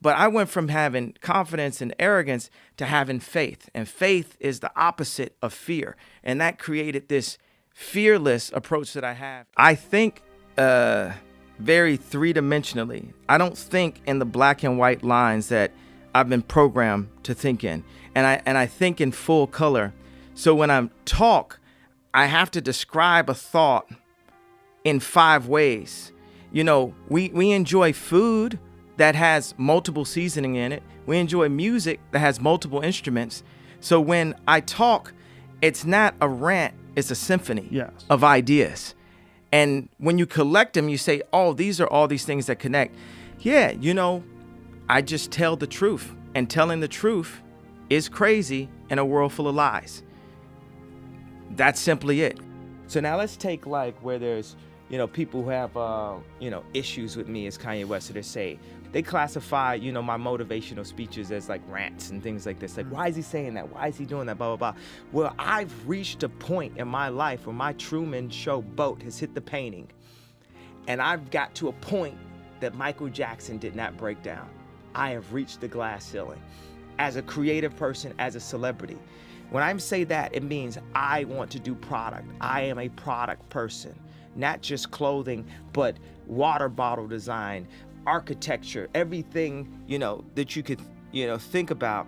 But I went from having confidence and arrogance to having faith. And faith is the opposite of fear. And that created this fearless approach that I have. I think very three-dimensionally. I don't think in the black and white lines that I've been programmed to think in. And I think in full color. So when I talk, I have to describe a thought in 5 ways. You know, we enjoy food that has multiple seasoning in it. We enjoy music that has multiple instruments. So when I talk, it's not a rant, it's a symphony of ideas. And when you collect them, you say, oh, these are all these things that connect. Yeah, you know, I just tell the truth. And telling the truth is crazy in a world full of lies. That's simply it. So now let's take like where there's, you know, people who have, issues with me as Kanye West. So they classify, you know, my motivational speeches as like rants and things like this. Like, why is he saying that? Why is he doing that? Blah, blah, blah. Well, I've reached a point in my life where my Truman Show boat has hit the painting. And I've got to a point that Michael Jackson did not break down. I have reached the glass ceiling as a creative person, as a celebrity. When I say that, it means I want to do product. I am a product person, not just clothing, but water bottle design, architecture, everything, you know, that you could, you know, think about.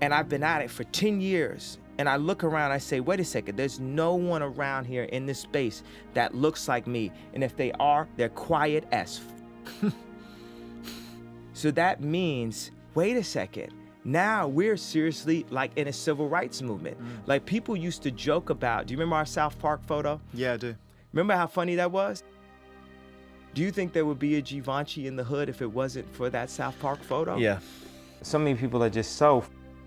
And I've been at it for 10 years. And I look around, I say, wait a second, there's no one around here in this space that looks like me. And if they are, they're quiet as So that means, wait a second, now we're seriously like in a civil rights movement. Like people used to joke about, do you remember our South Park photo? Yeah, I do. Remember how funny that was? Do you think there would be a Givenchy in the hood if it wasn't for that South Park photo? Yeah. So many people are just so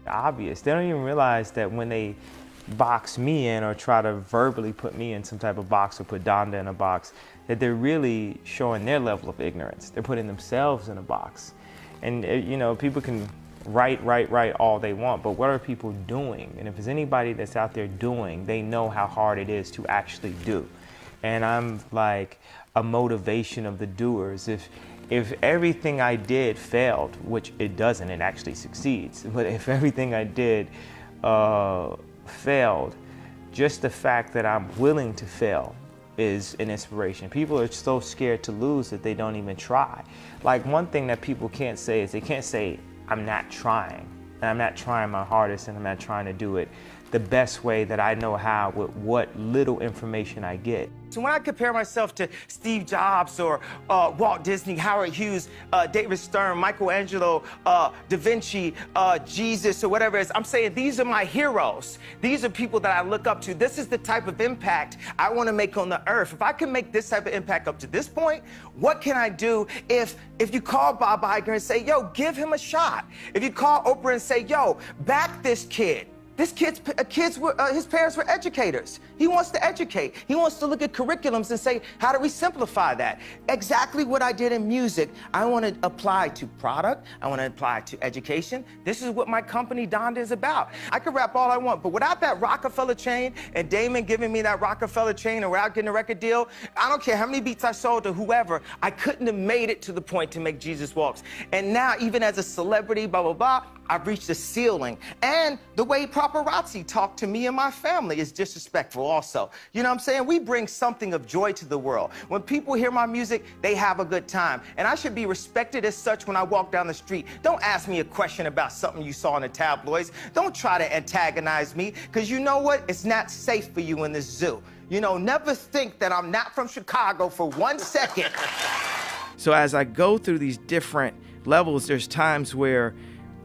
obvious. They don't even realize that when they box me in or try to verbally put me in some type of box or put Donda in a box, that they're really showing their level of ignorance. They're putting themselves in a box. And, you know, people can write all they want, but what are people doing? And if there's anybody that's out there doing, they know how hard it is to actually do. And I'm like a motivation of the doers. If everything I did failed, which it doesn't, it actually succeeds, but if everything I did failed, just the fact that I'm willing to fail is an inspiration. People are so scared to lose that they don't even try. Like one thing that people can't say is they can't say, I'm not trying, and I'm not trying my hardest, and I'm not trying to do it the best way that I know how with what little information I get. So when I compare myself to Steve Jobs or Walt Disney, Howard Hughes, David Stern, Michelangelo, Da Vinci, Jesus, or whatever it is, I'm saying these are my heroes. These are people that I look up to. This is the type of impact I want to make on the earth. If I can make this type of impact up to this point, what can I do if you call Bob Iger and say, yo, give him a shot? If you call Oprah and say, yo, back this kid. His parents were educators. He wants to educate. He wants to look at curriculums and say, how do we simplify that? Exactly what I did in music, I want to apply to product. I want to apply to education. This is what my company, Donda, is about. I could rap all I want, but without that Rockefeller chain and Damon giving me that Rockefeller chain and without getting a record deal, I don't care how many beats I sold to whoever, I couldn't have made it to the point to make Jesus Walks. And now, even as a celebrity, blah, blah, blah, I've reached a ceiling. And the way paparazzi talk to me and my family is disrespectful also. You know what I'm saying? We bring something of joy to the world. When people hear my music, they have a good time. And I should be respected as such when I walk down the street. Don't ask me a question about something you saw in the tabloids. Don't try to antagonize me, because you know what? It's not safe for you in this zoo. You know, never think that I'm not from Chicago for 1 second. So as I go through these different levels, there's times where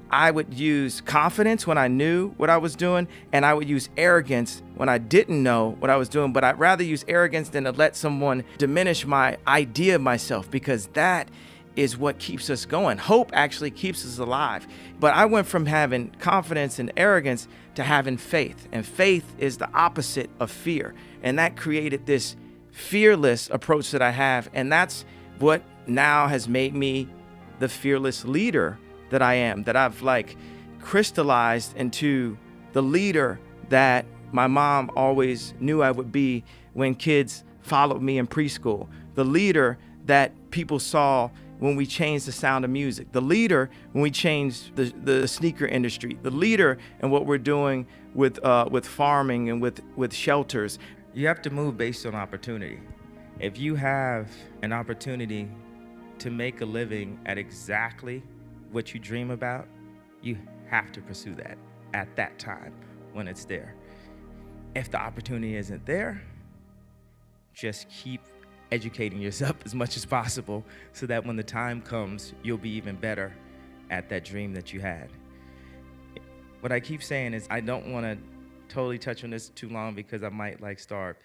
I would use confidence when I knew what I was doing, and I would use arrogance when I didn't know what I was doing. But I'd rather use arrogance than to let someone diminish my idea of myself, because that is what keeps us going. Hope actually keeps us alive. But I went from having confidence and arrogance to having faith, and faith is the opposite of fear. And that created this fearless approach that I have, and that's what now has made me the fearless leader that I am, that I've like crystallized into the leader that my mom always knew I would be when kids followed me in preschool, the leader that people saw when we changed the sound of music, the leader when we changed the sneaker industry, the leader in what we're doing with farming and with shelters. You have to move based on opportunity. If you have an opportunity to make a living at exactly what you dream about, you have to pursue that at that time when it's there. If the opportunity isn't there, just keep educating yourself as much as possible so that when the time comes, you'll be even better at that dream that you had. What I keep saying is I don't want to totally touch on this too long because I might start,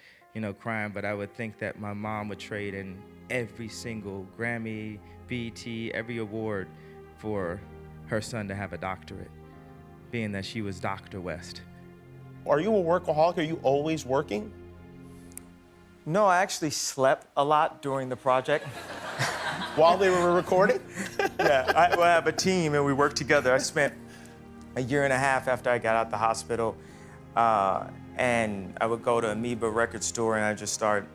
crying, but I would think that my mom would trade in every single Grammy, BET, every award for her son to have a doctorate, being that she was Dr. West. Are you a workaholic? Are you always working? No, I actually slept a lot during the project. While they were recording? Yeah, I have a team and we work together. I spent a year and a half after I got out the hospital, and I would go to Amoeba record store and I just start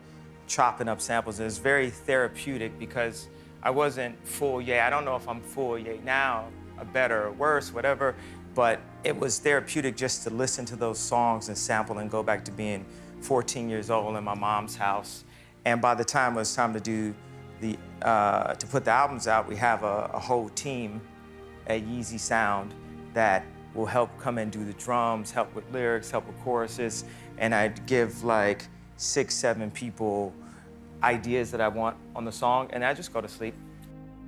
chopping up samples. And it's very therapeutic because I wasn't full yet. I don't know if I'm full yet now, or better or worse, whatever, but it was therapeutic just to listen to those songs and sample and go back to being 14 years old in my mom's house. And by the time it was time to do to put the albums out, we have a whole team at Yeezy Sound that will help come and do the drums, help with lyrics, help with choruses, and I'd give 6, 7 people ideas that I want on the song, and I just go to sleep.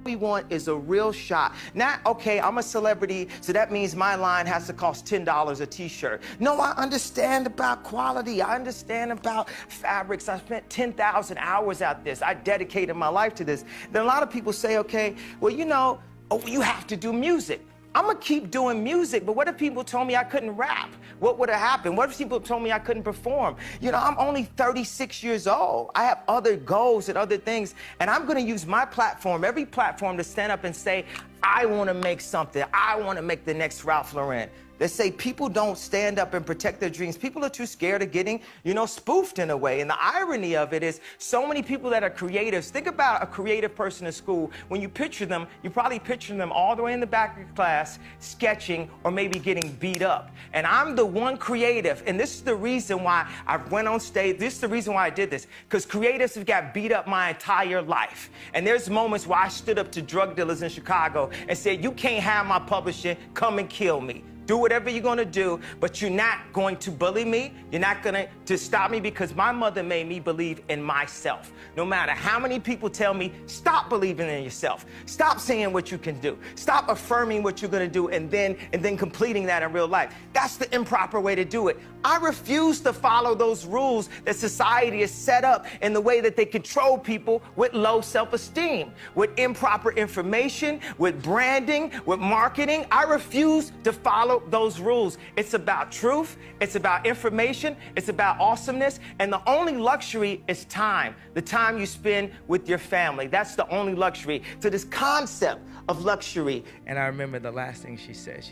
We want is a real shot. Not, okay, I'm a celebrity, so that means my line has to cost $10 a t-shirt. No, I understand about quality. I understand about fabrics. I spent 10,000 hours at this. I dedicated my life to this. Then a lot of people say, okay, well, you have to do music. I'm gonna keep doing music, but what if people told me I couldn't rap? What would have happened? What if people told me I couldn't perform? I'm only 36 years old. I have other goals and other things, and I'm gonna use my platform, every platform, to stand up and say, I wanna make something. I wanna make the next Ralph Lauren. They say people don't stand up and protect their dreams. People are too scared of getting, spoofed in a way. And the irony of it is so many people that are creatives. Think about a creative person in school. When you picture them, you probably picture them all the way in the back of class, sketching or maybe getting beat up. And I'm the one creative, and this is the reason why I went on stage. This is the reason why I did this, because creatives have got beat up my entire life. And there's moments where I stood up to drug dealers in Chicago and said, you can't have my publishing, come and kill me. Do whatever you're gonna do, but you're not going to bully me. You're not gonna stop me, because my mother made me believe in myself. No matter how many people tell me, stop believing in yourself. Stop saying what you can do. Stop affirming what you're gonna do and then completing that in real life. That's the improper way to do it. I refuse to follow those rules that society has set up in the way that they control people with low self-esteem, with improper information, with branding, with marketing. I refuse to follow those rules. It's about truth, it's about information, it's about awesomeness, and the only luxury is time, the time you spend with your family. That's the only luxury. So this concept of luxury. And I remember the last thing she said,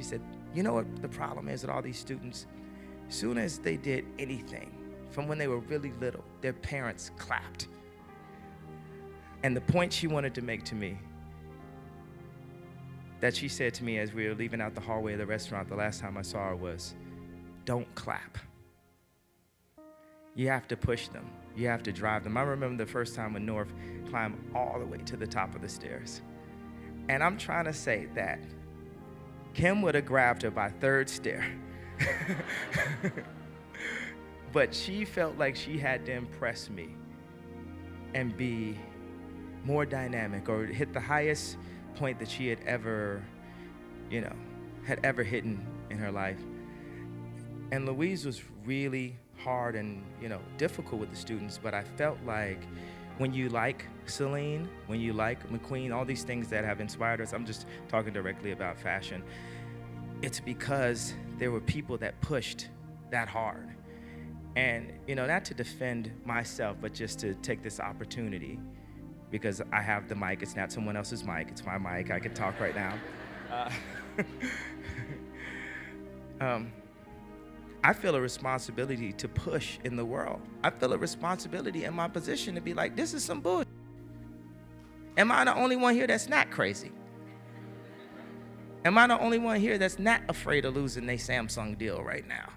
you know what the problem is with all these students? As soon as they did anything, from when they were really little, their parents clapped. And the point she wanted to make to me, that she said to me as we were leaving out the hallway of the restaurant the last time I saw her, was, don't clap. You have to push them. You have to drive them. I remember the first time when North climbed all the way to the top of the stairs. And I'm trying to say that Kim would have grabbed her by third stair. But she felt like she had to impress me and be more dynamic, or hit the highest point that she had ever, hit in her life. And Louise was really hard and, difficult with the students, but I felt like when you like Celine, when you like McQueen, all these things that have inspired us, I'm just talking directly about fashion, it's because there were people that pushed that hard. And, not to defend myself, but just to take this opportunity, because I have the mic. It's not someone else's mic. It's my mic. I can talk right now. I feel a responsibility to push in the world. I feel a responsibility in my position to be like, this is some bullshit. Am I the only one here that's not crazy? Am I the only one here that's not afraid of losing their Samsung deal right now?